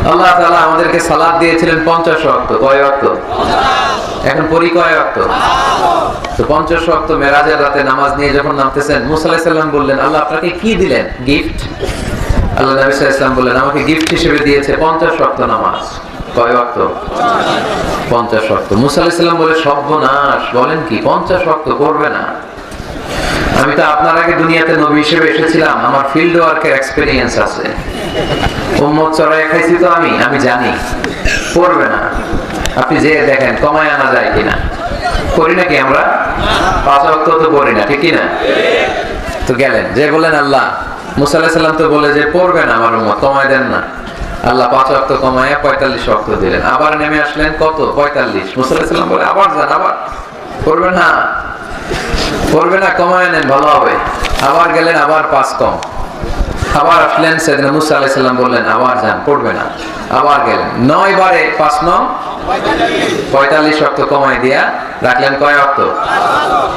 আল্লাহ তাআলা আমাদেরকে সালাত দিয়েছিলেন 50 ওয়াক্ত। কয় ওয়াক্ত? এখন পড়ি কয় ওয়াক্ত? তো 50 ওয়াক্ত মেরাজের রাতে নামাজ নিয়ে যখন নামতেছেন, মুসা আলাইহিস সালাম বললেন, আল্লাহ আপনাকে কি দিলেন? গিফট। আল্লাহ নবী সাল্লাল্লাহু আলাইহি ওয়াসাল্লাম বললেন, আমাকে গিফট হিসেবে দিয়েছে 50 ওয়াক্ত নামাজ। কয় ওয়াক্ত? 50 ওয়াক্ত। মুসা আলাইহিস সালাম বলে, সর্বনাশ, বলেন কি 50 ওয়াক্ত করবে না? আমি তো আপনার আগে দুনিয়াতে নবী হিসেবে এসেছিলাম, আমার ফিল্ড ওয়ার্কের এক্সপেরিয়েন্স আছে, উম্মত চড়াই খাইছি তো আমি জানি করবে না। আপনি যে দেখেন কমায় আনা যায় কিনা। করি নাকি আমরা? 5 ওয়াক্ত তো করি না, ঠিক কিনা? তো গেলেন যে বলেন, আল্লাহ মুসা আলাইহিস সালাম তো বলে যে পড়বে না আমার উম্মত, কমায় দেন না। আল্লাহ 5 ওয়াক্ত কমায় 45 ওয়াক্ত দিলেন। আবার নেমে আসলেন কত? 45। মুসা আলাইহিস সালাম বলে, আবার যান, আবার করবে না, করবে না, কমায় নেন, ভালো হবে। আবার গেলেন, আবার 5 কম। আবার আসলেন, সেদিন মুসা আলাইহিস সালাম বললেন, আবার যান, পড়বে না। আবার গেলেন, 9 বারে 5 9 45 ওয়াক্ত কমায় দিয়া রাখলেন কয় ওয়াক্ত?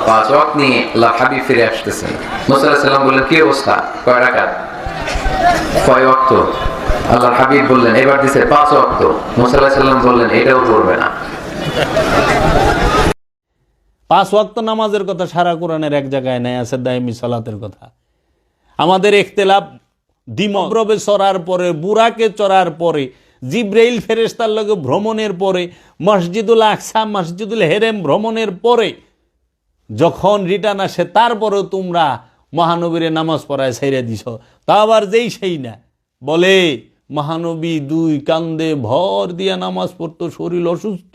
5 ওয়াক্ত নিয়ে আল্লাহ হাবিব ফিরে আসতেছেন। মুসা আলাইহিস সালাম বললেন, কি অবস্থা? কয় রাকাত? কয় ওয়াক্ত? আল্লাহর হাবিব বললেন, এবার দিছে 5 ওয়াক্ত। মুসা আলাইহিস সালাম বললেন, এটাও পড়বে না। 5 ওয়াক্ত নামাজের কথা সারা কোরআনের এক জায়গায় নাই, আছে দাইমি সালাতের কথা। আমাদের ইখতিলাফ দ্বিমগ্রবে চড়ার পরে, বুরাকে চড়ার পরে, জিব্রাইল ফেরেশতার লগে ভ্রমণের পরে, মসজিদুল আকসা মসজিদুল হেরেম ভ্রমণের পরে যখন রিটার্ন আসে, তারপরেও তোমরা মহানবীরে নামাজ পড়ায় ছেড়ে দিছ। তা আবার যেই সেই না বলে মহানবী 2 কান্দে ভর দিয়া নামাজ পড়তো, শরীর অসুস্থ,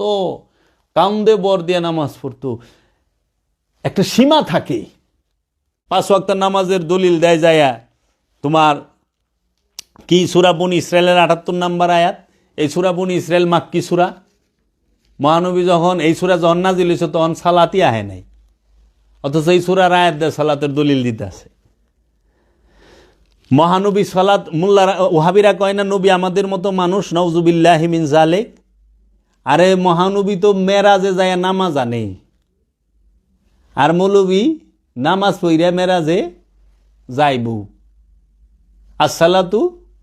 কান্দে ভর দিয়া নামাজ পড়তো। একটা সীমা থাকে। 5 ওয়াক্ত নামাজের দলিল দেয় যায়া তোমার কি সূরা বনী ইসরাইলের 78 নম্বর আয়াত। এই সূরা বনী ইসরাইল মাক্কি সূরা। মহানবী যখন এই সূরা যখন নাজিল হয়েছে তখন সালাতই আহে নাই, অথচ এই সূরার আয়াত দিয়ে সালাতের দলিল দিতে আছে। মহানবী সালাত, মোল্লারা ওহাবিরা কয় না নবী আমাদের মতো মানুষ, নাউজুবিল্লাহি মিন যালিক। আরে মহানবী তো মেরাজে যায় নামাজ আনে, আর মৌলবী নামাজ পড়িয়া মেরাজে যাইব। আসসালাতু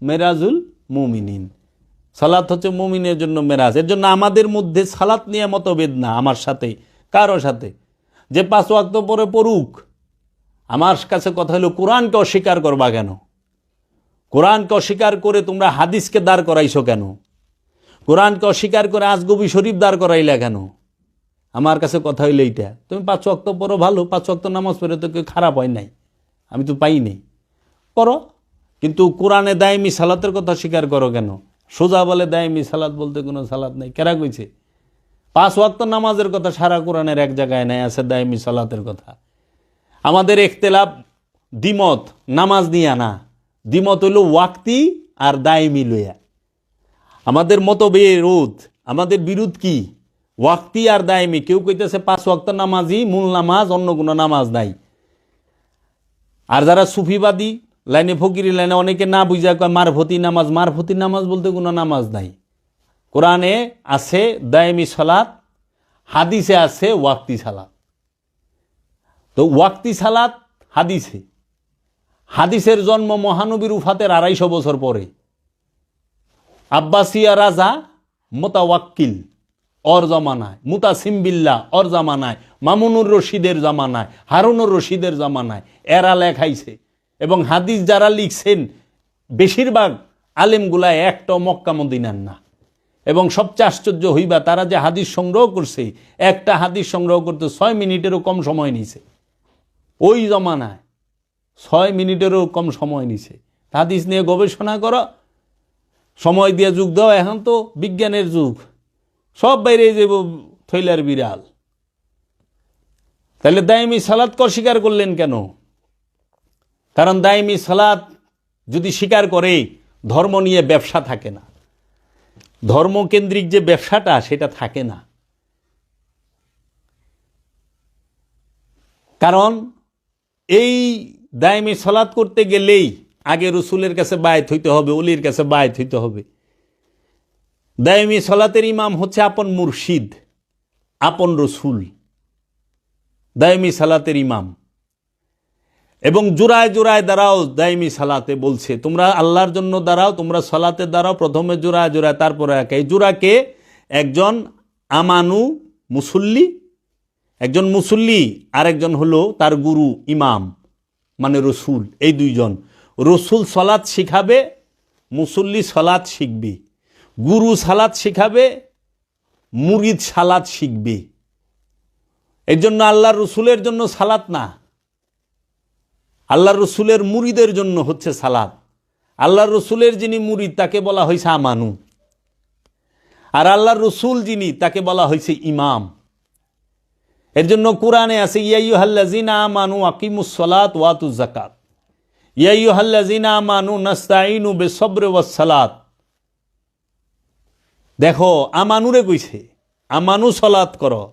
মেরাজুল মুমিনিন, সালাত হচ্ছে মুমিনের জন্য মেরাজ। এর জন্য আমাদের মধ্যে সালাত নিয়ে মতভেদ না আমার সাথে, কারো সাথে। যে 5 ওয়াক্ত পরে পড়ুক, আমার কাছে কথা হলো কোরআনকে অস্বীকার করবা কেন? কোরআনকে অস্বীকার করে তোমরা হাদিসকে দাঁড় করাইছো কেন? কোরআনকে অস্বীকার করে আজগবি শরীফ দাঁড় করাইলা কেন? আমার কাছে কথা হইলে এইটা, তুমি 5 ওয়াক্ত পড়ো, ভালো, 5 ওয়াক্ত নামাজ পড়ে তো কেউ খারাপ হয় নাই, আমি তো পাই নাই, পড়ো। কিন্তু কোরআনে দায়মি সালাতের কথা স্বীকার করো কেন? সোজা বলে দায়মি সালাত বলতে কোনো সালাত নাই। কেরা কইছে? 5 ওয়াক্ত নামাজের কথা সারা কোরআনের এক জায়গায় নাই, আছে দায়মি সালাতের কথা। আমাদের ইখতিলাফ দ্বিমত নামাজ নিয়ে না, দ্বিমত হইল ওয়াক্তি আর দায়মি লইয়া। আমাদের মতবিরোধ, আমাদের বিরোধ কি? ওয়াক্তি আর দায়মি। কেউ কইতেছে 5 ওয়াক্ত নামাজই মূল নামাজ, অন্য কোনো নামাজ নাই। আর যারা সুফিবাদী লাইনে, ফকিরি লাইনে অনেকে না বুঝা কয় মারফতি নামাজ। মারফতি নামাজ বলতে কোনো নামাজ নাই। কোরআনে আছে দায়মি সালাত, হাদিসে আছে ওয়াক্তি সালাত। তো ওয়াক্তি সালাত হাদিসে, হাদিসের জন্ম মহানবীর উফাতের 250 বছর পরে। আব্বাসিয়া রাজা মোতাওয়াক্কিল ওর জামানায়, মুতাসিম বিল্লাহ ওর জামানায়, মামুনুর রশিদের জামানায়, হারুনুর রশিদের জামানায় এরা লেখাইছে। এবং হাদিস যারা লিখছেন বেশিরভাগ আলেমগুলা একটা মক্কা মদিনার না। এবং সবচেয়ে আশ্চর্য হইবা, তারা যে হাদিস সংগ্রহ করছে, একটা হাদিস সংগ্রহ করতে 6 মিনিটেরও কম সময় নিছে। ওই জমানায় 6 মিনিটেরও কম সময় নিছে। হাদিস নিয়ে গবেষণা করো, সময় দিয়ে যুগ দাও। এখন তো বিজ্ঞানের যুগ, সব বাইরে যাব থইলার বিড়াল। তাহলে দায়মি সালাতকে অস্বীকার করলেন কেন? কারণ দায়মি সালাত যদি স্বীকার করে, ধর্ম নিয়ে ব্যবসা থাকে না, ধর্মকেন্দ্রিক যে ব্যবসাটা সেটা থাকে না। কারণ এই দায়মি সালাত করতে গেলেই আগে রসুলের কাছে বায়াত হইতে হবে, ওলির কাছে বায়াত হইতে হবে। দায়মি সালাতের ইমাম হচ্ছে আপন মুর্শিদ, আপন রসুল, দায়মি সালাতের ইমাম। এবং জোড়ায় জোড়ায় দাঁড়াও দাইমি সালাতে বলছে, তোমরা আল্লাহর জন্য দাঁড়াও, তোমরা সালাতে দাঁড়াও, প্রথমে জোড়ায় জোড়ায়, তারপরে এই জোড়াকে একজন আমানু মুসল্লি, একজন মুসল্লি আর একজন হলো তার গুরু ইমাম মানে রসুল, এই দুইজন। রসুল সালাত শিখাবে, মুসল্লি সালাত শিখবে, গুরু সালাত শিখাবে, মুরিদ সালাত শিখবে। এর জন্য আল্লাহর রসুলের জন্য সালাত না, আল্লাহর রসুলের মুরিদের জন্য হচ্ছে সালাত। আল্লাহর রসুলের যিনি মুরিদ তাকে বলা হয়েছে আমানু, আর আল্লাহর রসুল যিনি তাকে বলা হয়েছে ইমাম। এর জন্য কোরআনে আছে ইয়া আইয়ুহাল্লাযিনা আমানু আকিমুস সালাত ওয়া আতুজ যাকাত, ইয়া আইয়ুহাল্লাযিনা আমানু নাস্তাঈনু বিস-সাবরি ওয়াস-সালাত। দেখো আমানুরে কইছে, আমানু সালাত করো।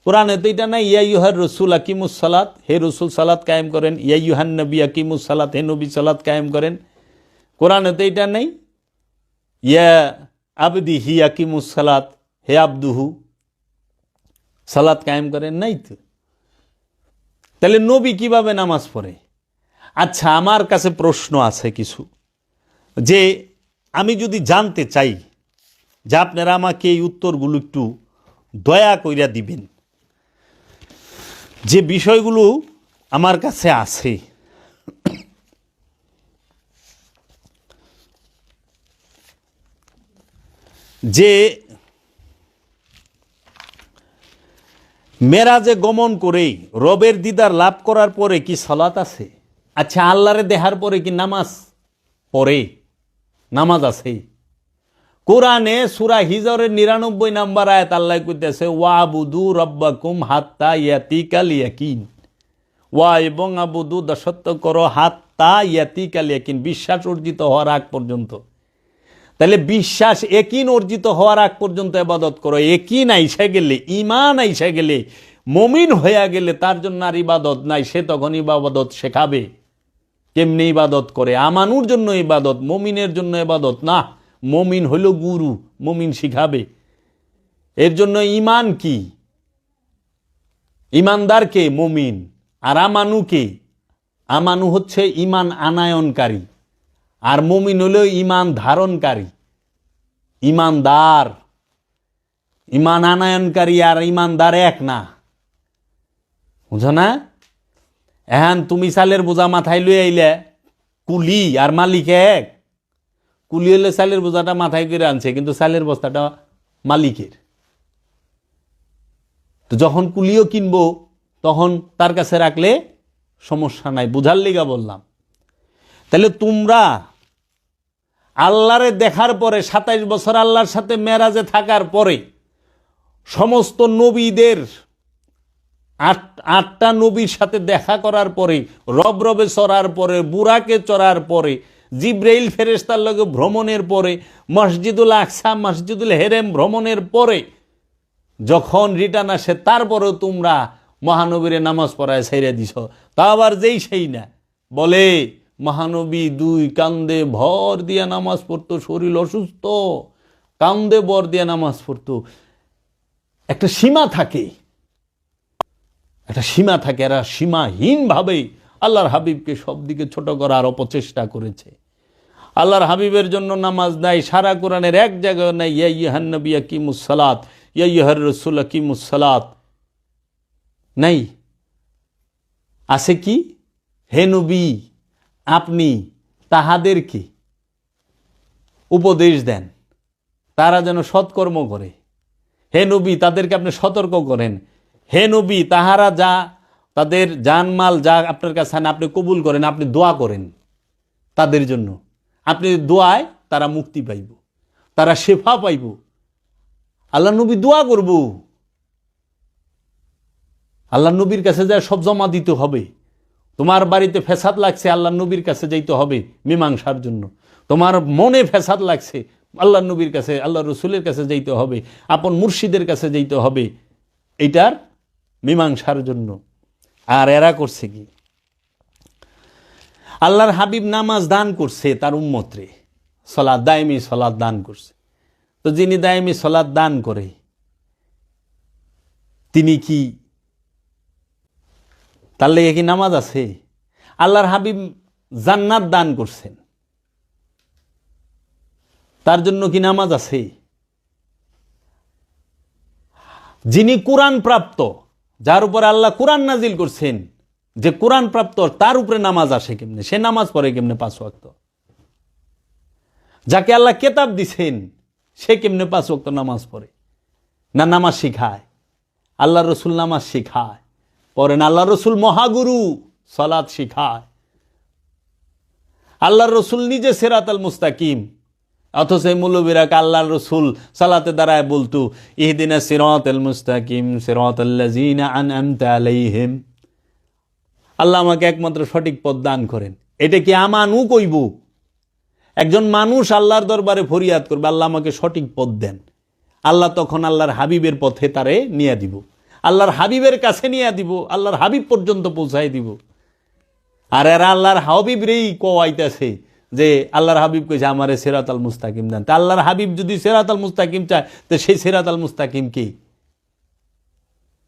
কোরআনে তো এটা নাই ইয়া আইয়ুহার রাসূল আকিমুস সালাত, হে রাসূল সালাত কায়েম করেন, ইয়া আইয়ুহান নবী আকিমুস সালাত, হে নবী সালাত কায়েম করেন। কোরআনে তো এটা নাই ইয়া আবদিহি আকিমুস সালাত, হে আব্দুহু সালাত কায়েম করেন, নাই তো। তাহলে নবী কিভাবে নামাজ পড়ে? আচ্ছা, আমার কাছে প্রশ্ন আছে কিছু, যে আমি যদি জানতে চাই, যে আপনারা আমাকে এই উত্তরগুলো একটু দয়া কইরা দিবেন, যে বিষয়গুলো আমার কাছে আছে। যে মেরাজে গমন করে রবের দিদার লাভ করার পরে কি সালাত আছে? আচ্ছা, আল্লাহরে দেখার পরে কি নামাজ পড়ে? নামাজ আছে। কোরআনে সূরা হিজরের 99 নম্বর আয়াত আল্লাহ কইতেছে ওয়াবুদু রাব্বাকুম হাত্তা ইয়াতিকাল ইয়াকিন, ওয়া এবং আবুদু দাসত্ব করো হাত্তা ইয়াতিকাল ইয়াকিন, বিশ্বাস অর্জিত হওয়ার আগ পর্যন্ত। তাহলে বিশ্বাস ইয়াকিন অর্জিত হওয়ার আগ পর্যন্ত ইবাদত করো। ইয়াকিন আইসা গেলে, ঈমান আইসা গেলে, মুমিন হয়ে গেলে তার জন্য আর ইবাদত নাই, সে তখন ইবাদত শেখাবে কেমনে ইবাদত করে। আমানুর জন্য ইবাদত, মুমিনের জন্য ইবাদত না। মুমিন হইল গুরু, মুমিন শিখাবে। এর জন্য ঈমান কি? ঈমানদারকে মুমিন, আর আমানুকে, আমানু হচ্ছে ঈমান আনায়নকারী, আর মুমিন হইল ঈমান ধারণকারী। ঈমানদার, ঈমান আনায়নকারী আর ঈমানদার এক না, বুঝো না? এখন তুমি চালের বোঝা মাথায় লই আইলে, কুলি আর মালিক এক। কুলি হলে চালের বোঝাটা মাথায় করে আনছে, কিন্তু চালের বস্তাটা মালিকের। তো যখন কুলিও কিনবো তখন তার কাছে রাখলে সমস্যা নাই, বুঝার লিগা বললাম। তাহলে তোমরা আল্লাহরে দেখার পরে 27 বছর আল্লাহর সাথে মেরাজে থাকার পরে সমস্ত নবীদের আটটা নবীর সাথে দেখা করার পরে, রবে চড়ার পরে, বুরাকে চড়ার পরে, জিব্রাইল ফেরেশতার লগে ভ্রমণের পরে, মসজিদুল আকসা মসজিদুল হেরেম ভ্রমণের পরে যখন রিটার্ন আসে, তারপরেও তোমরা মহানবীরে নামাজ পড়ায় ছেড়ে দিছ। তা আবার যেই সেই না, বলে মহানবী 2 কান্দে ভর দিয়ে নামাজ পড়তো, শরীর অসুস্থ, কান্দে ভর দিয়ে নামাজ পড়তো। একটা সীমা থাকে, একটা সীমা থাকে। এরা সীমাহীনভাবে আল্লাহর হাবিবকে সব দিকে ছোট করার অপচেষ্টা করেছে। আল্লাহর হাবিবের জন্য নামাজ নাই, সারা কোরআনের এক জায়গায় নাই ইয়া আইয়ুহান নবী আকিমুস সালাত, ইয়া আইয়ুহার রাসূল আকিমুস সালাত, নাই। আছে কি? হে নবী, আপনি তাহাদেরকে উপদেশ দেন তারা যেন সৎকর্ম করে। হে নবী, তাদেরকে আপনি সতর্ক করেন। হে নবী, তাহারা যা তাদের জানমাল যা আপনার কাছে আনে আপনি কবুল করেন, আপনি দোয়া করেন তাদের জন্য। আপনি দোয়ায় তারা মুক্তি পাইব, তারা শেফা পাইব। আল্লাহ নবী দোয়া করব, আল্লাহ নবীর কাছে যা সব জমা দিতে হবে। তোমার বাড়িতে ফ্যাসাদ লাগছে, আল্লাহ নবীর কাছে যাইতে হবে মীমাংসার জন্য। তোমার মনে ফ্যাসাদ লাগছে, আল্লাহ নবীর কাছে, আল্লাহ রসুলের কাছে যাইতে হবে, আপন মুর্শিদের কাছে যাইতে হবে এইটার মীমাংসার জন্য। আর এরা করছে কি? আল্লাহর হাবিব নামাজ দান করছে তার উম্মতরে, সালাত, দায়মি সালাত দান করছে। তো যিনি দায়মি সালাত দান করে তিনি কি, তার লেগে কি নামাজ আছে? আল্লাহর হাবিব জান্নাত দান করছেন, তার জন্য কি নামাজ আছে? যিনি কোরআন প্রাপ্ত, যার উপরে আল্লাহ কোরআন নাজিল করছেন, যে কোরআন প্রাপ্ত, তার উপরে নামাজ আসে কেমনে? সে নামাজ পড়ে কেমনে 5 ওয়াক্ত? যাকে আল্লাহ কেতাব দিছেন সে কেমনে 5 ওয়াক্ত নামাজ পড়ে? না নামাজ শিখায়? আল্লাহ রসুল নামাজ শিখায়, পড়েন। আল্লাহ রসুল মহাগুরু, সালাত শিখায়। আল্লাহ রসুল নিজে সিরাতাল মুস্তাকিম, অথচ এই মৌলবীরাকে আল্লাহ রসুল সালাতে দাঁড়ায় বলতো ইহদিনা সিরাতাল মুস্তাকিম সিরাতাল্লাযিনা আনআমতা আলাইহিম, আল্লাহ আমাকে একমাত্র সঠিক পথ দান করেন। এটা কি আমানু কইব? একজন মানুষ আল্লাহর দরবারে ফরিয়াদ করবে, আল্লাহ আমাকে সঠিক পথ দেন। আল্লাহ তখন আল্লাহর হাবিবের পথে তারে নিয়ে দিব, আল্লাহর হাবিবের কাছে নিয়ে দিব, আল্লাহর হাবিব পর্যন্ত পৌঁছাই দিব। আর এরা আল্লাহর হাবিব রেই কোয়াইতেছে যে আল্লাহর হাবিব কইছে আমারে সিরাতাল মুস্তাকিম দেন। তা আল্লাহর হাবিব যদি সিরাতাল মুস্তাকিম চায়, তো সেই সিরাতাল মুস্তাকিম কি?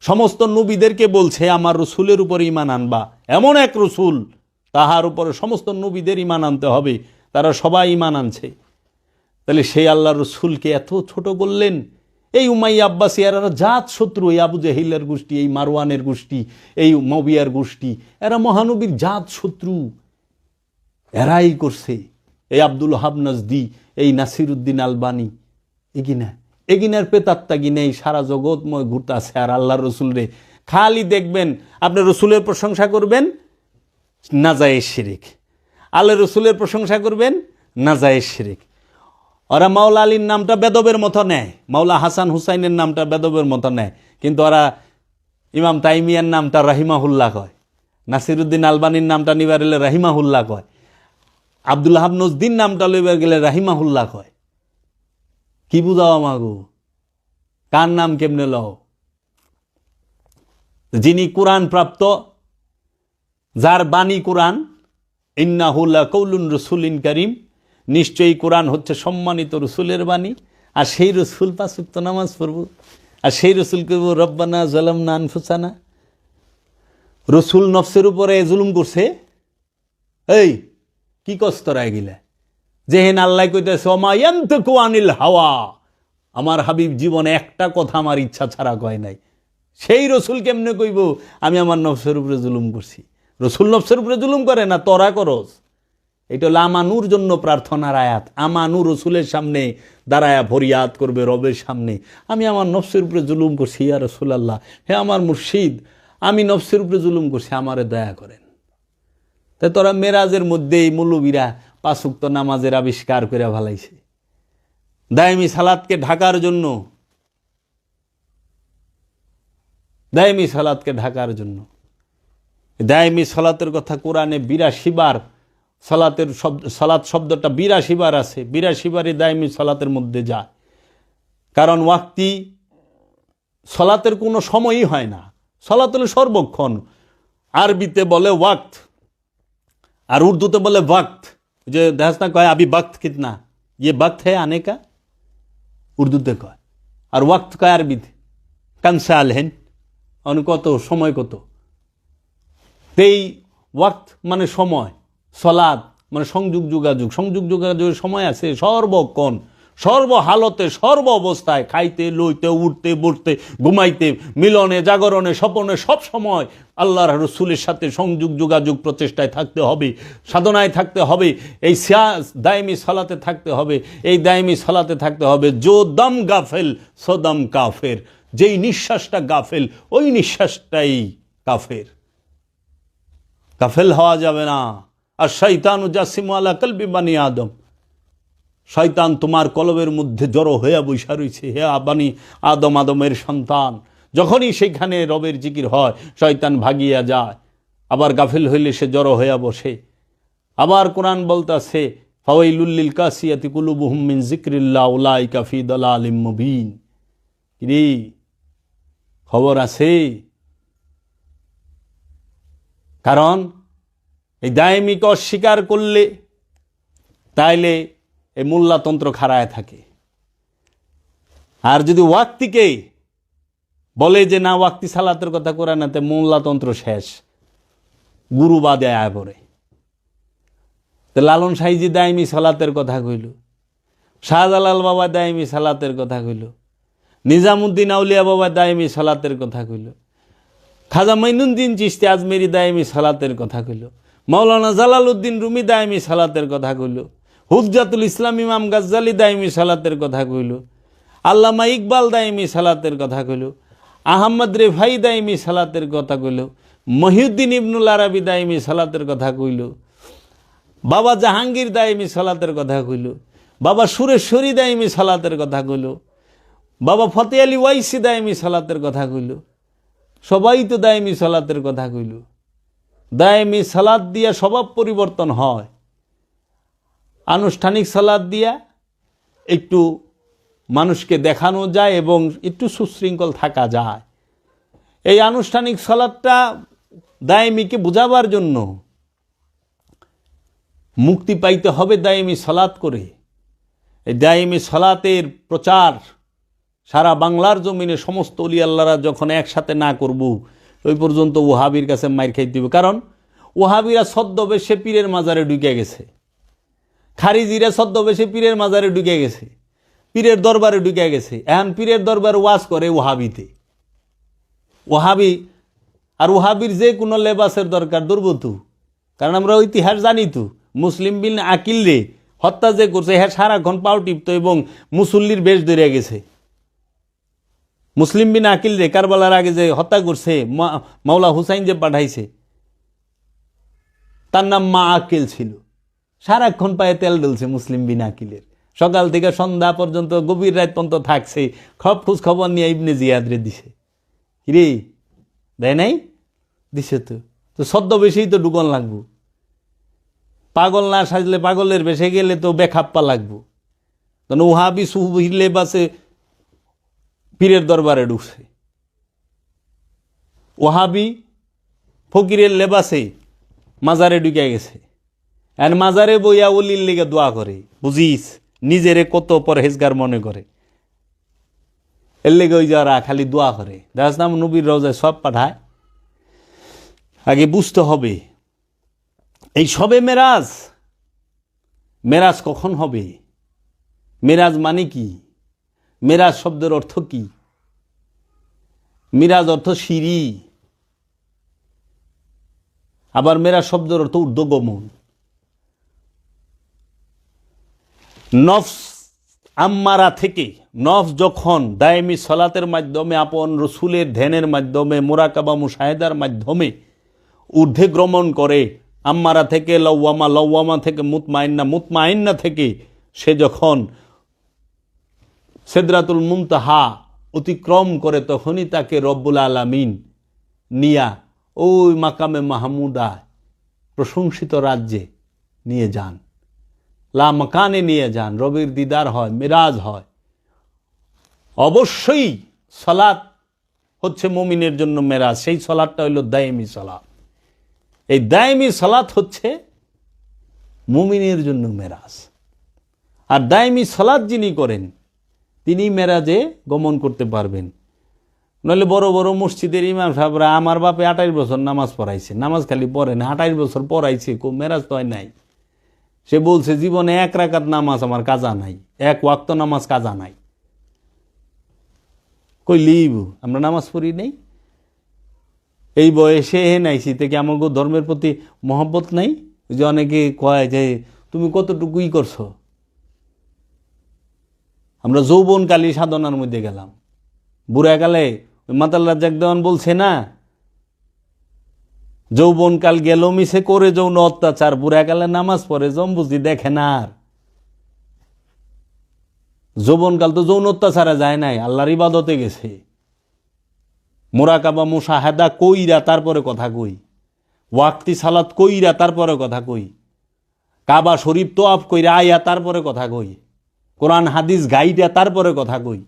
সমস্ত নবীদেরকে বলছে আমার রসুলের উপর ঈমান আনবা, এমন এক রসুল তাহার উপরে সমস্ত নবীদের ঈমান আনতে হবে, তারা সবাই ঈমান আনছে। তাহলে সেই আল্লাহর রসুলকে এত ছোট করলেন। এই উমাইয়া আব্বাসী এরা জাত শত্রু, এই আবু জাহিলের গোষ্ঠী, এই মারওয়ানের গোষ্ঠী, এই মবিয়ার গোষ্ঠী, এরা মহানবীর জাত শত্রু, এরাই করছে। এই আব্দুল ওহাব নজদি, এই নাসিরুদ্দিন আলবানী, এগিনার পেতাত্তা গিনে এই সারা জগৎময় ঘুরতে আছে। আর আল্লাহর রসুল রে খালি দেখবেন, আপনি রসুলের প্রশংসা করবেন, নাজায়েজ শিরিক। আল্লাহ রসুলের প্রশংসা করবেন, নাজায়েজ শিরিক। ওরা মাওলা আলীর নামটা বেদবের মতো নেয়, মাওলা হাসান হুসাইনের নামটা বেদবের মতো নেয়, কিন্তু ওরা ইমাম তাইমিয়ার নামটা রাহিমাহুল্লাহ কয়, নাসিরুদ্দিন আলবানীর নামটা নিবার গেলে রাহিমাহুল্লাহ কয়, আব্দুল ওহাব নজদিন নামটা লইবার গেলে রাহিমাহুল্লাহ কয়। কি বুঝাও আমাগো? কার নাম কেমনে লও? যিনি কোরআন প্রাপ্ত, যার বাণী কোরআন, ইন্নাহু লাকাউলুন রাসূলিন কারীম, নিশ্চয়ই কোরআন হচ্ছে সম্মানিত রসুলের বাণী। আর সেই রসুল 5 ওয়াক্ত নামাজ পড়ব, আর সেই রসুল করব রব্বানা যালামনা আনফুসানা। রসুল নফসের উপরে জুলুম করছে। এই কি কষ্ট রায় গিলা, যেহেন আল্লাহ কইতেছে ওমা ইয়ানতিকু আনিল হাওয়া, আমার হাবিব জীবনে একটা কথা আমার ইচ্ছা ছাড়া কয় নাই। সেই রসুল কেমনে কইব আমি আমার নফসের উপরে জুলুম করছি? রসুল নফসের উপরে জুলুম করে না, তোরা করস। এটা হলো আমানুর জন্য প্রার্থনার আয়াত। আমানু রসুলের সামনে দাঁড়ায়া ফরিয়াদ করবে রবের সামনে, আমি আমার নফসের উপরে জুলুম করছি, ইয়া রাসূলুল্লাহ, হে আমার মুর্শিদ, আমি নফসের উপরে জুলুম করছি, আমারে দয়া করেন। তাই তোরা মেরাজের মধ্যেই মৌলবীরা 5 ওয়াক্ত নামাজের আবিষ্কার করে ফেলাইছে দায়মি সালাতকে ঢাকার জন্য, দায়মি সালাতকে ঢাকার জন্য। দায়মি সালাতের কথা কোরআনে 82 বার, সালাতের সালাত শব্দটা 82 বার আছে, 82 বারই দায়মি সালাতের মধ্যে যায়। কারণ ওয়াক্তি সালাতের কোনো সময়ই হয় না, সালাত হলো সর্বক্ষণ। আরবিতে বলে ওয়াক্ত, আর উর্দুতে বলে ওয়াক্ত। যে দেখাস না কয় আবি বক্ত কিতনা, ये वक्त है आने का, উর্দুতে কয়। আর ওয়াক্ত কয় আরবিতে কানসাল হেন, কত সময় কত। তেই ওয়াক্ত মানে সময়, সলাদ মানে সংযোগ যোগাযোগ, সংযোগ যোগাযোগের সময় আছে সর্বক্ষণ, সর্বহালতে, সর্ব অবস্থায়, খাইতে লইতে, উঠতে বসতে, ঘুমাইতে, মিলনে জাগরণে স্বপনে, সব সময় আল্লাহর রসুলের সাথে সংযোগ যোগাযোগ প্রচেষ্টায় থাকতে হবে, সাধনায় থাকতে হবে, এই দায়মি সালাতে থাকতে হবে। এই দায়মি সালাতে থাকতে হবে। জো দম গাফেল সদম কাফের, যেই নিঃশ্বাসটা গাফেল ওই নিঃশ্বাসটাই কাফের। গাফেল হওয়া যাবে না। আর শয়তানু জাসিমু আলা কলবি বানি আদম, শয়তান তোমার কলবের মধ্যে জড়ো হইয়া বৈশা রয়েছে, হে বানি আদম, আদমের সন্তান। যখনই সেখানে রবের জিকির হয় শয়তান ভাগিয়া যায়, আবার গাফিল হইলে সে জড়ো হইয়া বসে। আবার কোরআন বলতাছে ফাওয়াইলুল লিল কাসিয়াতি কুলুবুহুম মিন যিকরিল্লাহ উলাইকা ফি দালালিম মুবিন। কি খবর আছে? কারণ এই দায়মিকে অস্বীকার করলে তাইলে এই মোল্লাতন্ত্র খাড়ায় থাকে। আর যদি ওয়াক্তিকে বলে যে না ওয়াক্তি সালাতের কথা করে না, তে মোল্লাতন্ত্র শেষ, গুরুবাদে আয় পড়ে। তো লালন সাইজি দাইমি সালাতের কথা কইল, শাহজালাল বাবা দাইমি সালাতের কথা কইল, নিজামুদ্দিন আউলিয়া বাবা দাইমি সালাতের কথা কইল, খাজা মাইনুদ্দিন চিশতি আজমেরি দাইমি সালাতের কথা কইল, মাওলানা জালালউদ্দিন রুমি দাইমি সালাতের কথা কইল, হুজ্জাতুল ইসলাম ইমাম গাজ্জালি দাইমি সালাতের কথা কইল, আল্লামা ইকবাল দাইমি সালাতের কথা কইল, আহমদ রেফাই দাইমি সালাতের কথা কইল, মহিউদ্দিন ইবনুল আরবি দাইমি সালাতের কথা কইল, বাবা জাহাঙ্গীর দাইমি সালাতের কথা কইল, বাবা সুরেশ্বরী দাইমি সালাতের কথা কইল, বাবা ফতে আলী ওয়াইসি দাইমি সালাতের কথা কইল। সবাই তো দাইমি সালাতের কথা কইল। দাইমি সালাত দিয়া স্বভাব পরিবর্তন হয়, আনুষ্ঠানিক সালাত দিয়া একটু মানুষকে দেখানো যায় এবং একটু সুশৃঙ্খল থাকা যায়। এই আনুষ্ঠানিক সালাতটা দাইমিকে বোঝাবার জন্য মুক্তি পাইতে হবে দাইমি সালাত করে। এই দাইমি সালাতের প্রচার সারা বাংলার জমিনে সমস্ত ওলি আল্লাহরা যখন একসাথে না করব, ওই পর্যন্ত ওহাবির কাছে মাইর খাইতে হবে। কারণ ওহাবিরা ছদ্মবেশে পীরের মাজারে ঢুকে গেছে, খারিজিরা ছদ্মবেশে পীরের মাজারে ঢুকে গেছে, পীরের দরবারে ঢুকে গেছে। এখন পীরের দরবারে ওয়াজ করে ওহাবিতে, ওহাবি। আর ওহাবির যে কোনো লেবাসের দরকার দুর্বতু, কারণ আমরা ইতিহাস জানি তো, মুসলিম বিন আকিল রে হত্যা যে করছে হ্যাঁ সারাক্ষণ পাও টিপত এবং মুসল্লির বেশ ধরে গেছে। মুসলিম বিন আকিল রে কারবালার আগে যে হত্যা করছে, মাওলা হুসাইন যে পাঠাইছে, তার নাম মা আকিল ছিল। সারাক্ষণ পায়ে তেল ডলছে মুসলিম বিন আকিলের, সকাল থেকে সন্ধ্যা পর্যন্ত গভীর রাত পর্যন্ত থাকছে, খব খোঁজ খবর নিয়ে ইবনে জিয়াদরে দিছে। কিরে দেয় নাই? দিছে তো। তো সদ্য বেশিই তো ডুকন লাগবো, পাগল না সাজলে পাগলের বেশে গেলে তো বেখাপ্পা লাগবো। তখন ওহাবি সুহির লেবাসে পীরের দরবারে ঢুকছে, ওহাবি ফকিরের লেবাসে মাজারে ঢুকে গেছে। আর মাজারে বইয়া ওলির লেগে দোয়া করে, বুঝিস নিজেরে কত পরহেজগার মনে করে, এর লেগে ওই যারা খালি দোয়া করে। দেখাস নাম নবীর রওজায় সব পাঠায়। আগে বুঝতে হবে এই সবে মেরাজ, মেরাজ কখন হবে, মেরাজ মানে কি, মেরাজ শব্দের অর্থ কি? মিরাজ অর্থ সিঁড়ি, আবার মেরাজ শব্দের অর্থ ঊর্ধ্বগমন। নফস আম্মারা থেকে নফস যখন দায়েমি সালাতের মাধ্যমে আপন রসুলের ধ্যানের মাধ্যমে মুরাকাবা মুশাহেদার মাধ্যমে ঊর্ধ্বে গমন করে, আম্মারা থেকে লাওয়ামা, লাওয়ামা থেকে মুতমাইন্না, মুতমাইন্না থেকে সে যখন সিদরাতুল মুনতাহা অতিক্রম করে, তখনই তাকে রব্বুল আলামিন নিয়া ওই মাকামে মাহমুদা প্রশংসিত রাজ্যে নিয়ে যান, লা মাকানে নিয়ে যান, রবির দিদার হয়, মিরাজ হয়। অবশ্যই সালাত হচ্ছে মুমিনের জন্য মেরাজ। সেই সালাতটা হইল দায়েমি সালাত। এই দায়েমি সালাত হচ্ছে মুমিনের জন্য মেরাজ। আর দায়েমি সালাত যিনি করেন তিনি মেরাজে গমন করতে পারবেন। নইলে বড় বড় মসজিদের ইমাম সাহেবরা, আমার বাপে 28 বছর নামাজ পড়াইছে, নামাজ খালি পড়ে না, 28 বছর পড়াইছে, মেরাজ তো হয় নাই। সে বলছে জীবনে 1 রাকাত নামাজ আমার কাজা নাই, 1 ওয়াক্ত নামাজ কাজা নাই। কই লিব আমরা নামাজ পড়ি নাই? এই বয়সে নাইছি থেকে আমাকে ধর্মের প্রতি মহব্বত নাই? যে অনেকে কয় যে তুমি কতটুকুই করছো। আমরা যৌবনকালী সাধনার মধ্যে গেলাম, বুড়াকালে মাতাল রাজ্জাক দেওয়ান বলছে না, যৌবনকাল গেল মিশে করে যৌন অত্যাচার, বুড়াকালে নামাজ পড়ে জম্বুজি দেখে না। আর যৌবনকাল তো যৌন অত্যাচারে যায় নাই, আল্লাহর ইবাদতে গেছে। মুরাকাবা মুশাহাদা কইরা তারপরে কথা কই, ওয়াক্তি সালাত কইরা তারপরে কথা কই, কাবা শরীফ তোয়াফ কইরা আয়া তারপরে কথা কই, কোরআন হাদিস গাইডা তারপরে কথা কই,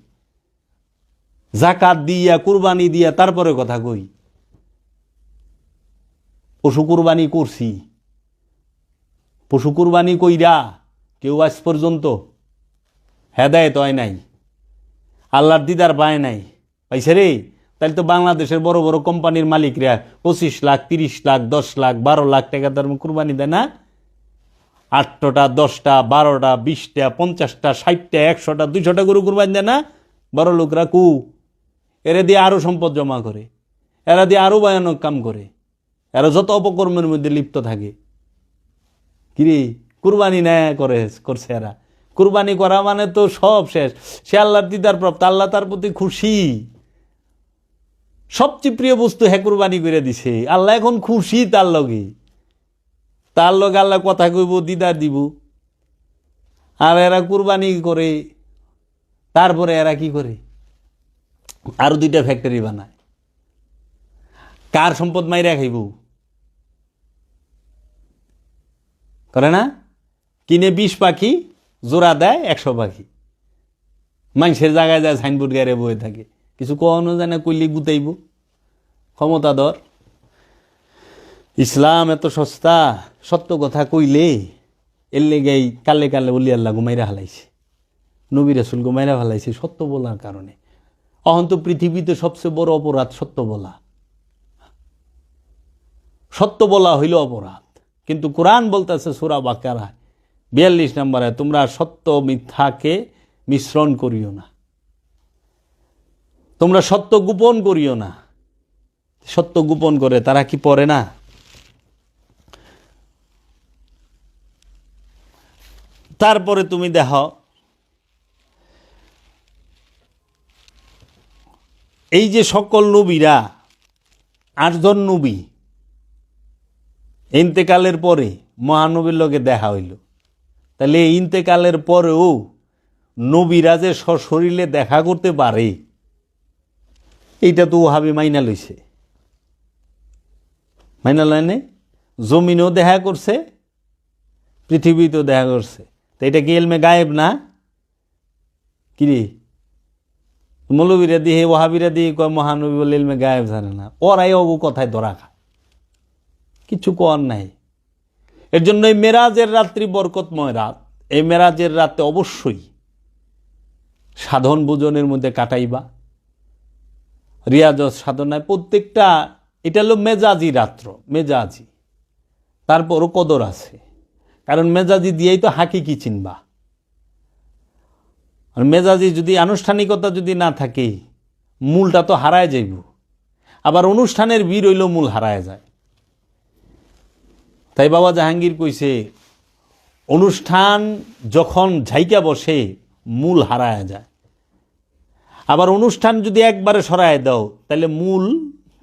জাকাত দিয়া কুরবানি দিয়া তারপরে কথা কই। পশু কুরবানি করছি, পশু কুরবানি কইরা কেউ আজ পর্যন্ত হেদায়েত হয় নাই, আল্লাহর দিদার পায় নাই। পাইছে রে? তাহলে তো বাংলাদেশের বড় বড় কোম্পানির মালিকরা 25 লাখ, 30 লাখ, 10 লাখ, 12 লাখ টাকা তার কুরবানি দেয় না। 8টা 10টা 12টা 20টা 50টা 60টা 100টা 200টা গরু কুরবানি দেয় না বড় লোকরা এরা দিয়ে আরো সম্পদ জমা করে, এরা দিয়ে আরো ভয়ানক কাম করে, এরা যত অপকর্মের মধ্যে লিপ্ত থাকে। কিরে কুরবানি নেয় করছে এরা। কুরবানি করা মানে তো সব শেষ। সে আল্লাহর দিদার প্রাপ্ত, আল্লাহ তার প্রতি খুশি, সবচেয়ে প্রিয় বস্তু হ্যাঁ কুরবানি করে দিছে, আল্লাহ এখন খুশি তার লগে আল্লাহ কথা কইব, দিদার দিব। আর এরা কুরবানি করে, তারপরে এরা কি করে আরো 2টা ফ্যাক্টরি বানায়। কার সম্পদ মাইরা খাইব করে না? কিনে 20 পাখি জোড়া দেয় 100 পাখি, মানুষের জায়গায় যায় সাইনবোর্ড গাড়ি বয়ে থাকে, কিছু কখনো যায় না, কইলি গুতাইব ক্ষমতাধর। ইসলাম এত সস্তা, সত্য কথা কইলে এর লেগেই কালে কালে ওলি আল্লাহ ঘুমাইরা হালাইছে, নবী রাসূল ঘুমাইরা হালাইছে সত্য বলার কারণে। অহন্ত পৃথিবীতে সবচেয়ে বড় অপরাধ সত্য বলা। সত্য বলা হইল অপরাধ, কিন্তু কোরআন বলতেছে সূরা বাকারা 42 নম্বরে, তোমরা সত্য মিথ্যাকে মিশ্রণ করিও না, তোমরা সত্য গোপন করিও না। সত্য গোপন করে তারা কি পড়ে না? তারপরে তুমি দেখো এই যে সকল নবীরা 8 জন নবী ইন্তেকালের পরে মহানবীর লগে দেখা হইল, তাহলে এই ইন্তেকালের পরেও নবীরা যে সশরীরে দেখা করতে পারে এইটা তো ওহাবি মাইনা লইছে। মাইনা লয়নে? জমিনেও দেখা করছে, পৃথিবীতেও দেখা করছে। তো এটা কি এলমে গায়েব না? কিরে মৌলবীরা দিয়ে ওহাবিরা দিয়ে কয় মহানবী বলে এলমে গায়েব জানে না, ওরাই অগু কথায় ধরা খায়, কিছু কর নাই। এর জন্য এই মেরাজের রাত্রি বরকতময় রাত, এই মেরাজের রাতে অবশ্যই সাধন ভোজনের মধ্যে কাটাইবা, রিয়াজত সাধনায় প্রত্যেকটা। এটা হলো মেজাজি রাত্র, মেজাজি, তারপরও কদর আছে, কারণ মেজাজি দিয়েই তো হাকিকি চিনবা। আর মেজাজি যদি আনুষ্ঠানিকতা যদি না থাকে মূলটা তো হারায় যাইব। আবার অনুষ্ঠানের বীর হইল মূল হারায় যায়। তাই বাবা জাহাঙ্গীর কইছে অনুষ্ঠান যখন ঝাইকা বসে মূল হারায় যায়। আবার অনুষ্ঠান যদি একবারে সরায় দাও তাহলে মূল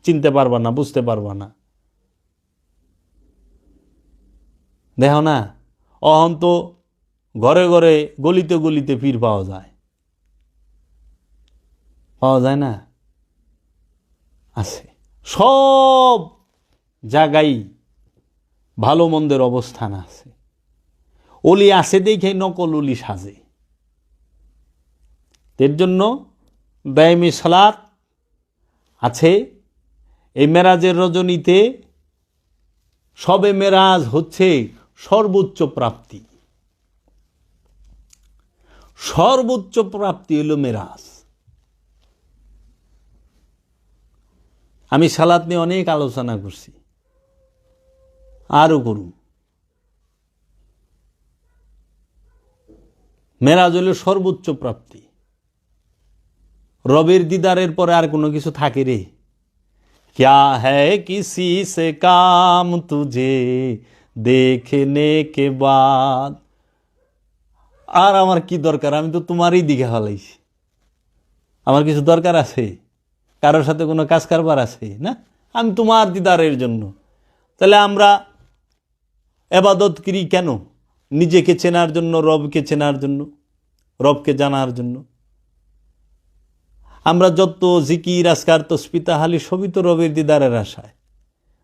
চিনতে পারবা না, বুঝতে পারবা না। দেখো না, অহন তো ঘরে ঘরে গলিতে গলিতে পীর পাওয়া যায়, পাওয়া যায় না? আছে সব জায়গায়, ভালো মন্দের অবস্থান আছে। অলি আছে দেখে নকল অলি সাজে। এর জন্য দায়মি সালাত আছে। এই মেরাজের রজনীতে সবে মেরাজ হচ্ছে সর্বোচ্চ প্রাপ্তি, সর্বোচ্চ প্রাপ্তি হলো মেরাজ। আমি সালাত নিয়ে অনেক আলোচনা করছি, আরো করুন। মেরাজ হলো সর্বোচ্চ প্রাপ্তি। রবের দিদারের পরে আর কোনো কিছু থাকে রে? क्या है किसी से काम तुझे देखने के बाद। আর আমার কি দরকার? আমি তো তোমারই দিকে হালাইছি। আমার কিছু দরকার আছে? কারোর সাথে কোনো কাজ কারবার আছে না? আমি তোমার দিদারের জন্য। তাহলে আমরা ইবাদত করি কেন? নিজেকে চেনার জন্য, রবকে চেনার জন্য, রবকে জানার জন্য। আমরা যত জিকির আজকার তসবিহ তাহলি সবই তো রবের দিদারের আশায়।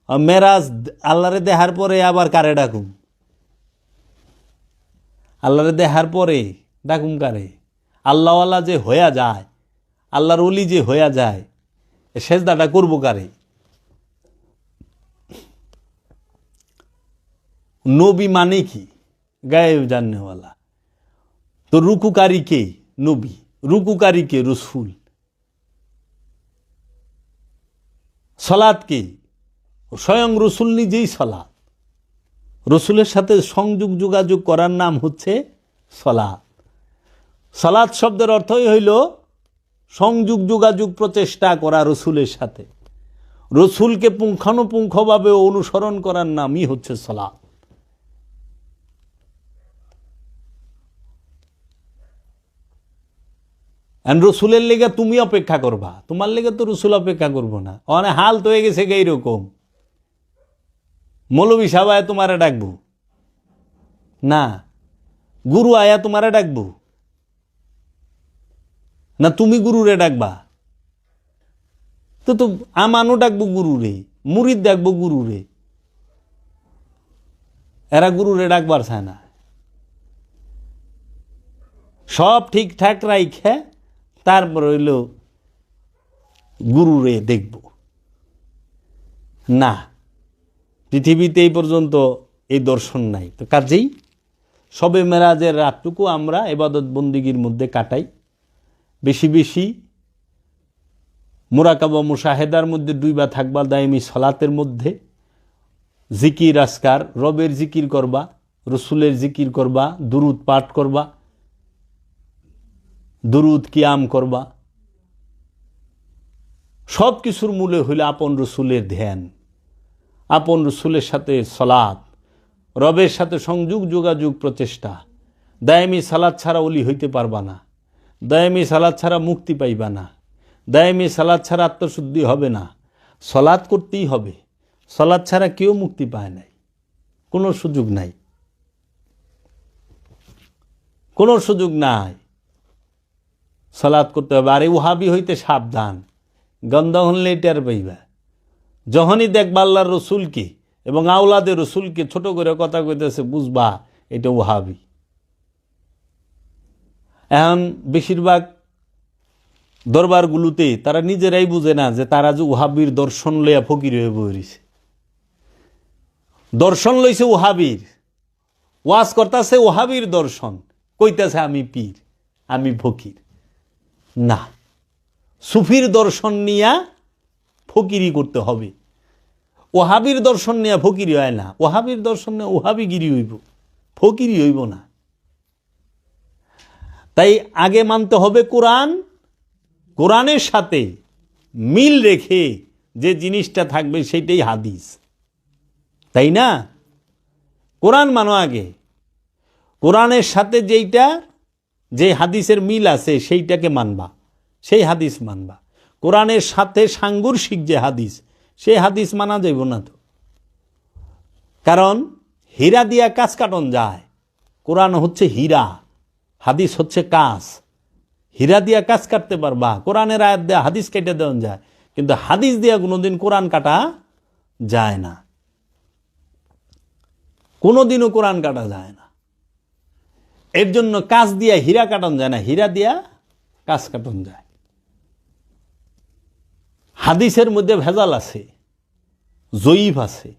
মেরাজ আল্লাহরে দেখার পরে আবার কারে ডাকুম? আল্লাহরে দেখার পরে ডাকুম কারে? আল্লাহওয়ালা যে হইয়া যায়, আল্লাহর ওলি যে হইয়া যায়, সেজদাটা করবো কারে? নবী মানে কি? গায়েব জাননেওয়ালা। তো রুকুকারী কে? নবী। রুকুকারী কে? রসুল। সলাৎ কি? স্বয়ং রসুল নিজেই সলাৎ। রসুলের সাথে সংযোগ যোগাযোগ করার নাম হচ্ছে সালাত। সালাত শব্দের অর্থই হইল সংযোগ যোগাযোগ প্রচেষ্টা করা রসুলের সাথে, রসুলকে পুঙ্খানুপুঙ্খভাবে অনুসরণ করার নামই হচ্ছে সালাত। রসুলের লেগে তুমি অপেক্ষা করবা, তোমার লেগে তো রসুল অপেক্ষা করবো না। অনেক হাল তো হয়ে গেছে এইরকম, মৌলবী সাহেব আয়া তোমারে ডাকবো না, গুরু আয়া তোমারে ডাকবো না, তুমি গুরুরে ডাকবা। তো আমানও ডাকবো গুরুরে, মুরিদ ডাকবো গুরুরে, এরা গুরুরে ডাকবার চায় না। সব ঠিকঠাক রাইখে তারপর হইল গুরুরে দেখব না। পৃথিবীতে এই পর্যন্ত এই দর্শন নাই। তো কাজেই শবে মেরাজের রাতটুকু আমরা ইবাদত বন্দিগির মধ্যে কাটাই। বেশি বেশি মুরাকাবা মুশাহেদার মধ্যে ডুইবা থাকবা, দায়মি সালাতের মধ্যে জিকির আসকার, রবের জিকির করবা, রসুলের জিকির করবা, দুরুদ পাঠ করবা, দুরুদ কিয়াম করবা। সব কিছুর মূলে হইল আপন রসুলের ধ্যান, আপন রসুলের সাথে সালাত, রবের সাথে সংযোগ যোগাযোগ প্রচেষ্টা। দায়ামি সালাত ছাড়া ওলি হইতে পারবা না, দায়ামি সালাত ছাড়া মুক্তি পাইবা না, দায়ামি সালাত ছাড়া আত্মশুদ্ধি হবে না। সালাত করতেই হবে, সালাত ছাড়া কেউ মুক্তি পায় নাই, কোনো সুযোগ নাই, কোনো সুযোগ নাই। সালাত করতে হবে। আর এই ওহাবি হইতে সাবধান, গন্ধ হলে টের পাইবা। যখনই দেখবা আল্লাহর রসুলকে এবং আওলাদের রসুলকে ছোট করে কথা কইতেছে, বুঝবা এটা ওহাবি। এখন বেশিরভাগ দরবারগুলোতে তারা নিজেরাই বুঝে না যে তারা যে ওহাবির দর্শন লইয়া ফকির হয়ে বইছে। দর্শন লইছে ওহাবির, ওয়াজ করতেছে ওহাবির দর্শন, কইতেছে আমি পীর, আমি ফকির। না, সুফির দর্শন নিয়া ফকিরি করতে হবে। ওহাবির দর্শন নিয়ে ফকিরি হয় না, ওহাবির দর্শন নিয়ে ওহাবিগিরি হইব, ফকিরি হইব না। তাই আগে মানতে হবে কোরআন, কোরআনের সাথে মিল রেখে যে জিনিসটা থাকবে সেইটাই হাদিস, তাই না? কোরআন মানো আগে, কোরআনের সাথে যেইটা যে হাদিসের মিল আছে সেইটাকে মানবা, সেই হাদিস মানবা। কোরআনের সাথে সাংঘর্ষিক যে হাদিস, সেই হাদিস মানা যাইব না তো। কারণ হীরা দিয়া কাজ কাটন যায়, কোরআন হচ্ছে হীরা, হাদিস হচ্ছে কাজ। হীরা দিয়া কাজ কাটতে পারবা, কোরআনের আয়াত দেয়া হাদিস কেটে দেওয়া যায়, কিন্তু হাদিস দিয়া কোনোদিন কোরআন কাটা যায় না, কোনোদিনও কোরআন কাটা যায় না। এর জন্য কাজ দিয়া হীরা কাটন যায় না, হীরা দিয়া কাজ কাটন যায়। হাদিসের মধ্যে ভেজাল আছে, জয়ীফ আছে,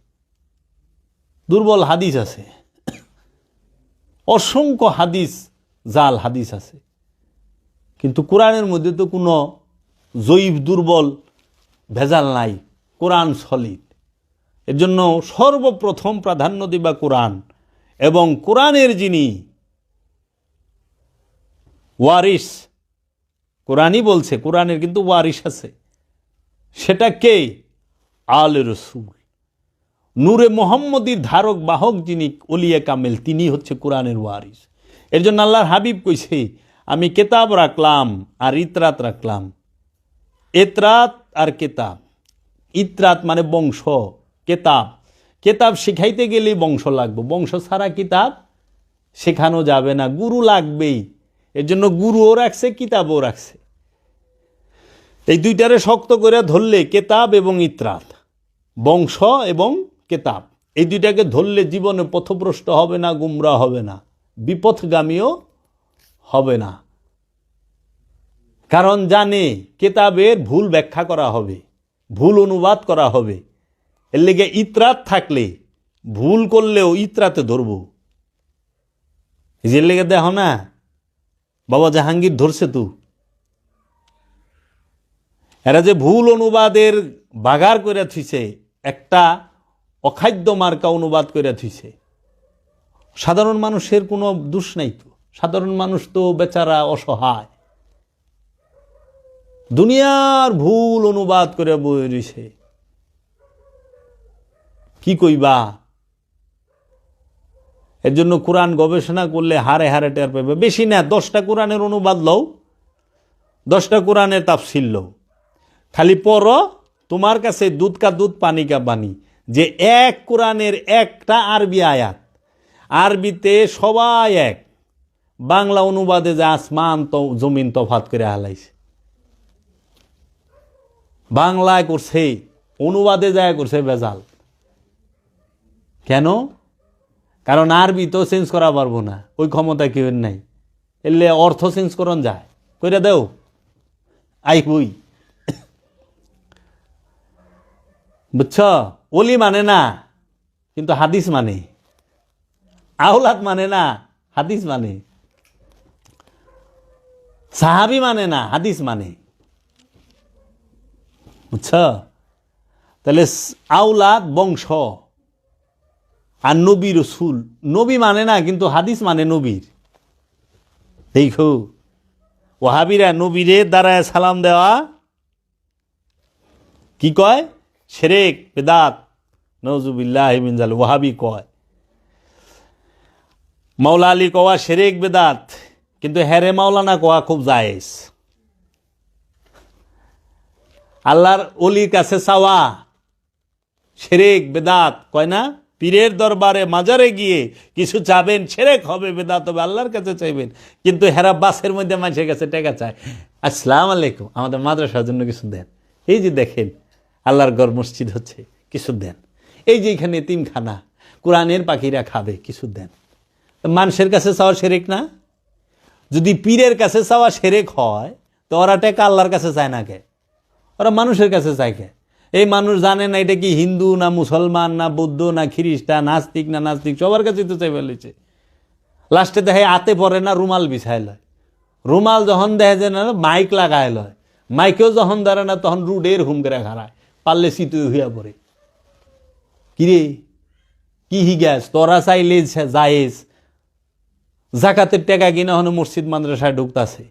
দুর্বল হাদিস আছে, অসংখ্য হাদিস জাল হাদিস আছে। কিন্তু কোরআনের মধ্যে তো কোনো জয়ীফ দুর্বল ভেজাল নাই, কোরআন সলিড। এর জন্য সর্বপ্রথম প্রাধান্য দিবা কোরআন, এবং কোরআনের যিনি ওয়ারিস, কোরআনই বলছে কোরআনের কিন্তু ওয়ারিস আছে, সেটা কে? আলে রসুল, নূরে মোহাম্মদীর ধারক বাহক যিনি ওলিয়ে কামেল, তিনি হচ্ছে কোরআনের ওয়ারিস। এর জন্য আল্লাহর হাবিব কইছে, আমি কেতাব রাখলাম আর ইতরাত রাখলাম। এতরাত আর কেতাব, ইতরাত মানে বংশ, কেতাব, কেতাব শিখাইতে গেলেই বংশ লাগবে, বংশ ছাড়া কিতাব শেখানো যাবে না, গুরু লাগবেই। এর জন্য গুরুও রাখছে, কিতাবও রাখছে। এই দুইটারে শক্ত করে ধরলে, কেতাব এবং ইতরাত, বংশ এবং কেতাব, এই দুইটাকে ধরলে জীবনে পথভ্রষ্ট হবে না, গুমরা হবে না, বিপথগামীও হবে না। কারণ জানে কেতাবের ভুল ব্যাখ্যা করা হবে, ভুল অনুবাদ করা হবে। এর লেগে ইতরাত থাকলে ভুল করলেও ইতরাতে ধরব। এর লেগে দেখো না, বাবা জাহাঙ্গীর ধরছে তো, এরা যে ভুল অনুবাদের বাগার করে থুইছে, একটা অখাদ্য মার্কা অনুবাদ করে থুইছে, সাধারণ মানুষের কোনো দোষ নাই তো, সাধারণ মানুষ তো বেচারা অসহায়, দুনিয়ার ভুল অনুবাদ করে বই রইছে, কি কইবা। এর জন্য কোরআন গবেষণা করলে হারে হারে টের পাবে। বেশি না, 10টা কোরআনের অনুবাদ লও, 10টা কোরআনের তাফসীর লও, খালি পড়ো, তোমার কাছে দুধ কা দুধ পানি কা পানি, যে এক কোরআনের একটা আরবি আয়াত, আরবিতে সবাই এক, বাংলা অনুবাদে যে আসমান তো জমিন তফাত করে হালাইছে। বাংলায় করছে, অনুবাদে যায় করছে বেজাল। কেন? কারণ আরবি তো চেঞ্জ করা পারবো না, ওই ক্ষমতা কেউ নাই। এলে অর্থ চেঞ্জ করন যায়, কইরা দেও আই বই। বুঝছ? ওলি মানে না কিন্তু হাদিস মানে, আওলাদ মানে না হাদিস মানে, সাহাবি মানে না হাদিস মানে। বুঝছ? তাহলে আওলাদ বংশ, আর নবী রসুল, নবী মানে না কিন্তু হাদিস মানে নবীর। দেখো ওয়াহাবিরা নবীরে দ্বারায় সালাম দেওয়া কি কয়? শিরক বিদআত, নাউযুবিল্লাহি মিন যালিক। ওয়াহাবি কয় মাওলা আলী কওয়া শিরক বিদআত, কিন্তু হেরে মাওলানা কওয়া খুব জায়েজ। আল্লাহর ওলির কাছে চাওয়া শিরক বিদআত কয় না? পীরের দরবারে মাজারে গিয়ে কিছু চাবেন, শিরক হবে, বিদআত হবে। আল্লাহর কাছে চাইবেন, কিন্তু হেরা বাসের মধ্যে মানুষের কাছে টাকা চায়। আসসালামু আলাইকুম, আমাদের মাদ্রাসার জন্য কিছু দেন। এই যে দেখেন আল্লাহর ঘর মসজিদ হচ্ছে, কিছু দেন। এই যে এখানে এতিমখানা, কোরআনের পাখিরা খাবে, কিছু দেন। মানুষের কাছে চাওয়া শিরক না? যদি পীরের কাছে চাওয়া শিরক হয়, তো ওরা টাকা আল্লাহর কাছে চায় না কে? ওরা মানুষের কাছে চায় কে? এই মানুষ জানে না এটা কি হিন্দু না মুসলমান না বৌদ্ধ না খ্রিস্টান, নাস্তিক না নাস্তিক, সবার কাছে তো চাই ফেলেছে। লাস্টে দেখে আতে পড়ে না, রুমাল বিছায় লয়। রুমাল যখন দেখে যে না মাইক লাগায় লয়, মাইকেও যখন ধরে না তখন রুডের হুম করে খারায়, পারলে শীত হইয়া পড়ে। কিরে কি হিগাস? তোরা চাইলে জায়েজ, জাকাতের টাকা কিনা হন মসজিদ মাদ্রাসায় ঢুকতাছে,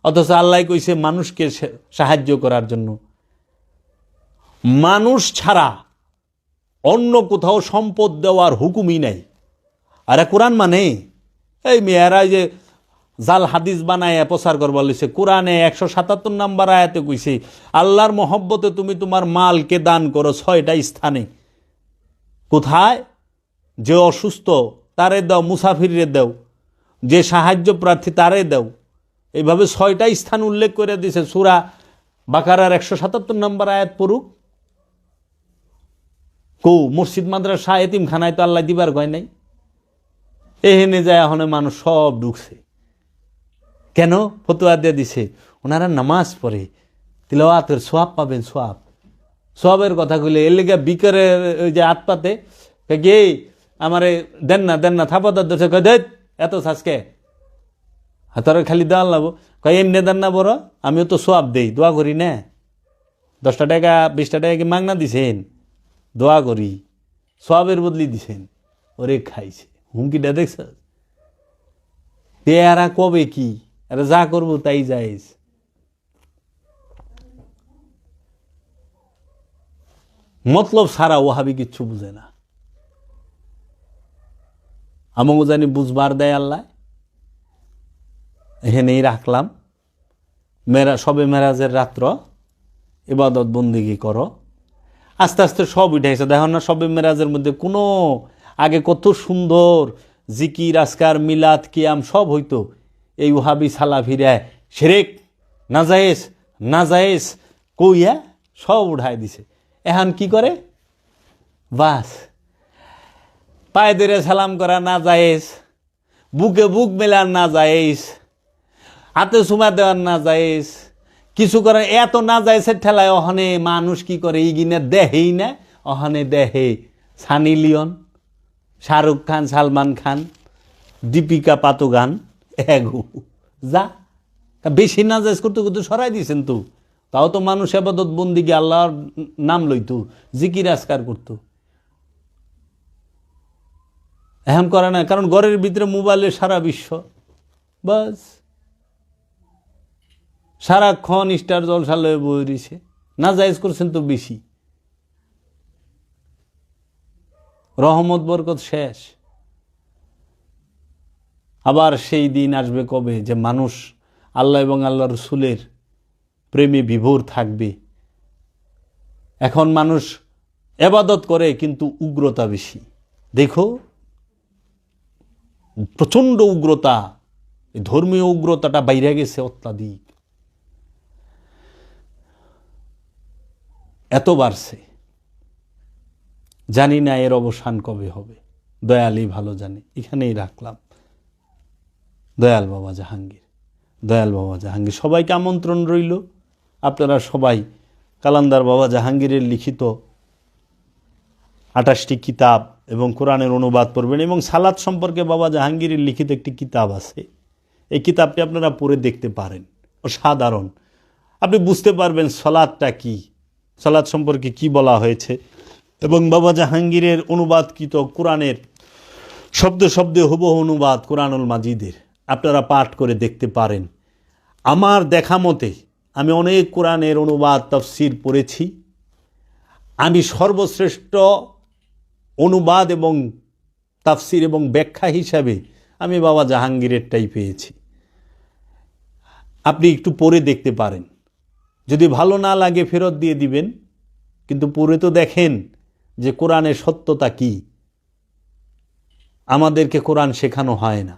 অথচ আল্লাহ কইছে মানুষকে সাহায্য করার জন্য। মানুষ ছাড়া অন্য কোথাও সম্পদ দেওয়ার হুকুমই নাই। আরে কোরআন মানে এই মেয়েরা যে জাল হাদিস বানায় প্রচার করবার লইছে, কোরআনে 177 নম্বর আয়াতে কইছে আল্লাহর মহব্বতে তুমি তোমার মালকে দান করো 6টা স্থানে। কোথায়? যে অসুস্থ তারে দাও, মুসাফিরে দাও, যে সাহায্য প্রার্থী তারে দাও। এইভাবে 6টা স্থান উল্লেখ করে দিয়েছে। সূরা বাকারার 177 নম্বর আয়াত পড়ুক। কো মসজিদ মাদ্রাসা এতিমখানায় তো আল্লাহ দিবার কয় নাই। এহেনে যায় এখন মানুষ সব ঢুকছে। কেন? ফতোয়া দিয়ে দিছে ওনারা নামাজ পড়ে, তিলাওয়াতের সোয়াব পাবেন, সোয়াব। সোয়াবের কথা কইলে এর লেগে বিকারের ওই যে আতপাতে কে আমারে দেন না থাপাদার দোষে কয় দেখ এত সাজকে হাতরে খালি দেওয়া লাগবো, কয় এমনি দেন না বড়, আমিও তো সোয়াব দেই, দোয়া করি না। 10টা টাকা 20টা টাকা কি মাগনা দিছেন? দোয়া করি, সোয়াবের বদলি দিছেন। ওরে খাইছে হুমকিটা দেখছ? এরা কবে কি আরে যা করবো তাই যাইস। মতলব ছাড়া ওহাবি কিচ্ছু বুঝে না। আমাকে জানি বুঝবার দেয় আল্লাহ। এখানেই রাখলাম। সবে মেরাজের রাত্র ইবাদত বন্দিগি করো, আস্তে আস্তে সব উঠেছে। দেখো না সবে মেরাজের মধ্যে কোনো আগে কত সুন্দর জিকির আজকার মিলাদ কিয়াম সব হইতো। এই ওহাবি সালাফিরা শিরক নাজায়েজ কইয়া সব উঠাই দিছে। এখন কি করে? বাস পায়ে ধরে সালাম করা নাজায়েজ, বুকে বুক মেলার নাজায়েজ, হাতে চুমা দেওয়ার নাজায়েজ, কিছু করে এত নাজায়েজের ঠেলায় ওখানে মানুষ কি করে ইগিনে দেহেই না। ওখানে দেহে সানি লিওন, শাহরুখ খান, সালমান খান, দীপিকা পাতুগান, এগু যা বেশি নাজায়েজ করতে করতে সরাই দিয়েছেন তো। তাও তো মানুষ ইবাদত বন্দিগি আল্লাহর নাম লইতো, জিকির আজকার করতো। এখন করে না, কারণ ঘরের ভিতরে মোবাইলে সারা বিশ্ব, বাস সারাক্ষণ স্টার জলসা লয়ে বই রয়েছে। না জায়েজ করছেন তো বেশি, রহমত বরকত শেষ। আবার সেই দিন আসবে কবে যে মানুষ আল্লাহ এবং আল্লাহ রসুলের প্রেমে বিভোর থাকবে। এখন মানুষ এবাদত করে কিন্তু উগ্রতা বেশি। দেখো প্রচণ্ড উগ্রতা, এই ধর্মীয় উগ্রতাটা বাইরে গেছে অত্যাধিক, এত বাড়ছে। জানি না এর অবসান কবে হবে, দয়ালই ভালো জানে। এখানেই রাখলাম। দয়াল বাবা জাহাঙ্গীর, দয়াল বাবা জাহাঙ্গীর। সবাইকে আমন্ত্রণ রইল, আপনারা সবাই কালান্দার বাবা জাহাঙ্গীরের লিখিত 28টি কিতাব এবং কোরআনের অনুবাদ পড়বেন। এবং সালাত সম্পর্কে বাবা জাহাঙ্গীরের লিখিত একটি কিতাব আছে, এই কিতাবটি আপনারা পড়ে দেখতে পারেন। অসাধারণ, আপনি বুঝতে পারবেন সালাতটা কি, সালাত সম্পর্কে কি বলা হয়েছে। এবং বাবা জাহাঙ্গীরের অনুবাদকৃত কোরআনের শব্দ শব্দে হুবহু অনুবাদ কোরআনুল মাজিদের আপনারা পাঠ করে দেখতে পারেন। আমার দেখা মতে আমি অনেক কোরআনের অনুবাদ তাফসীর পড়েছি, আমি সর্বশ্রেষ্ঠ অনুবাদ এবং তাফসীর এবং ব্যাখ্যা হিসাবে আমি বাবা জাহাঙ্গীরেরটাই পেয়েছি। আপনি একটু পড়ে দেখতে পারেন, যদি ভালো না লাগে ফেরত দিয়ে দিবেন, কিন্তু পড়ে তো দেখেন যে কোরআনের সত্যতা কি। আমাদেরকে কোরআন শেখানো হয় না।